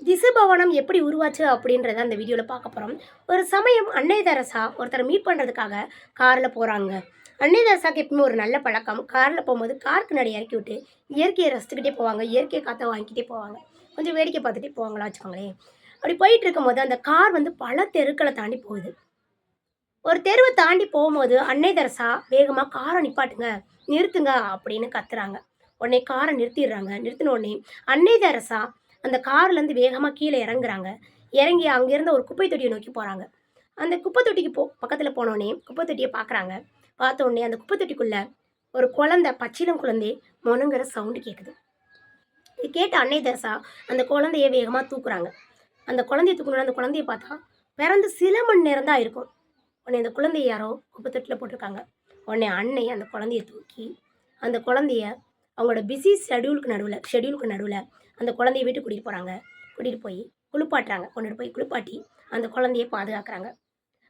திசுபவனம் எப்படி உருவாச்சு அப்படின்றத அந்த வீடியோவில் பார்க்க போகிறோம். ஒரு சமயம் அன்னை தெரசா ஒருத்தரை மீட் பண்ணுறதுக்காக காரில் போகிறாங்க. அன்னை தெரசாக்கு எப்பவுமே ஒரு நல்ல பழக்கம், காரில் போகும்போது காருக்கு முன்னாடி இறக்கி விட்டு இயற்கையை ரசித்துக்கிட்டே போவாங்க. இயற்கை காற்றை வாங்கிக்கிட்டே போவாங்க. கொஞ்சம் வேடிக்கை பார்த்துட்டே போவாங்களா வச்சுக்கோங்களேன். அப்படி போயிட்டு இருக்கும்போது அந்த கார் வந்து பல தெருக்களை தாண்டி போகுது. ஒரு தெருவை தாண்டி போகும்போது அன்னை தெரசா வேகமாக காரை நிப்பாட்டுங்க, நிறுத்துங்க அப்படின்னு கத்துறாங்க. உடனே காரை நிறுத்திடுறாங்க. நிறுத்தின உடனே அன்னை தெரசா அந்த கார்லேருந்து வேகமாக கீழே இறங்குறாங்க. இறங்கி அங்கேருந்த ஒரு குப்பை தொட்டியை நோக்கி போகிறாங்க. அந்த குப்பை தொட்டிக்கு பக்கத்தில் போனோடனே குப்பை தொட்டியை பார்க்குறாங்க. பார்த்த உடனே அந்த குப்பை தொட்டிக்குள்ளே ஒரு குழந்தை, பச்சிளம் குழந்தை மொனங்கிற சவுண்டு கேட்குது. இது கேட்ட அன்னை தெரசா அந்த குழந்தைய வேகமாக தூக்குறாங்க. அந்த குழந்தைய தூக்கணும்னா அந்த குழந்தைய பார்த்தா பிறந்து சில மணி நேரம் தான் இருக்கும். உடனே அந்த குழந்தைய யாரோ குப்பை தொட்டியில் போட்டிருக்காங்க. உடனே அன்னை அந்த குழந்தைய தூக்கி அந்த குழந்தைய அவங்களோட பிஸி ஷெடியூலுக்கு நடுவில் அந்த குழந்தைய வீட்டுக்கு கூட்டிகிட்டு போகிறாங்க. கூட்டிகிட்டு போய் குளிப்பாட்டுறாங்க. கொண்டுட்டு போய் குளிப்பாட்டி அந்த குழந்தைய பாதுகாக்கிறாங்க.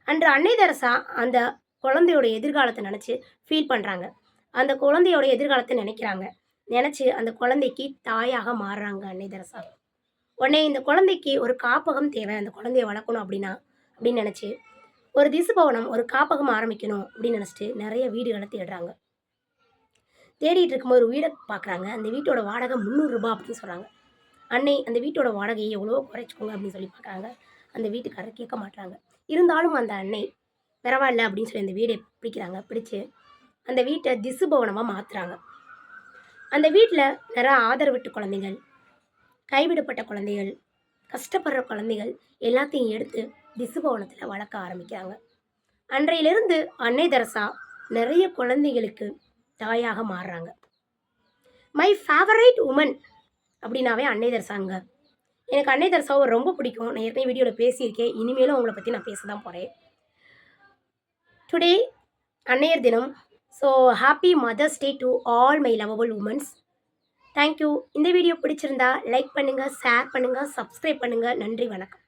அன்று அன்னை தெரசா அந்த குழந்தையோட எதிர்காலத்தை நினச்சி ஃபீல் பண்ணுறாங்க. அந்த குழந்தையோட எதிர்காலத்தை நினைக்கிறாங்க. நினச்சி அந்த குழந்தைக்கு தாயாக மாறுறாங்க அன்னை தெரசா. உடனே இந்த குழந்தைக்கு ஒரு காப்பகம் தேவை, அந்த குழந்தைய வளர்க்கணும் அப்படின்னு நினச்சி ஒரு திசுபவனம், ஒரு காப்பகம் ஆரம்பிக்கணும் அப்படின்னு நினச்சிட்டு நிறைய வீடுகளை தேடுறாங்க. தேடிட்டு இருக்கும்போது ஒரு வீடை பார்க்குறாங்க. அந்த வீட்டோட வாடகை 300 ரூபா அப்படின்னு சொல்கிறாங்க. அன்னை அந்த வீட்டோட வாடகையை எவ்வளோ குறைச்சிக்கோங்க அப்படின்னு சொல்லி பார்க்குறாங்க. அந்த வீட்டுக்காரர் கேட்க மாட்டாங்க. இருந்தாலும் அந்த அன்னை பரவாயில்ல அப்படின்னு சொல்லி அந்த வீடை பிடிக்கிறாங்க. பிடிச்சி அந்த வீட்டை திசுபவனமாக மாற்றுறாங்க. அந்த வீட்டில் நிறைய ஆதரவற்ற குழந்தைகள், கைவிடப்பட்ட குழந்தைகள், கஷ்டப்படுற குழந்தைகள் எல்லாத்தையும் எடுத்து திசுபவனத்தில் வளர்க்க ஆரம்பிக்கிறாங்க. அன்றையிலிருந்து அன்னை தெரசா நிறைய குழந்தைகளுக்கு தாயாக மாறுறாங்க. மை ஃபேவரைட் உமன் அப்படின்னாவே அன்னை தெரசாங்க. எனக்கு அன்னை தெரசாவை ரொம்ப பிடிக்கும். நான் ஏற்கனவே வீடியோவில் பேசியிருக்கேன். இனிமேலும் அவங்கள பற்றி நான் பேச தான் போகிறேன். டுடே அன்னையர் தினம். So happy mother's day to all my lovable women's. Thank you. இந்த வீடியோ பிடிச்சிருந்தா லைக் பண்ணுங்கள், ஷேர் பண்ணுங்கள், சப்ஸ்கிரைப் பண்ணுங்கள். நன்றி, வணக்கம்.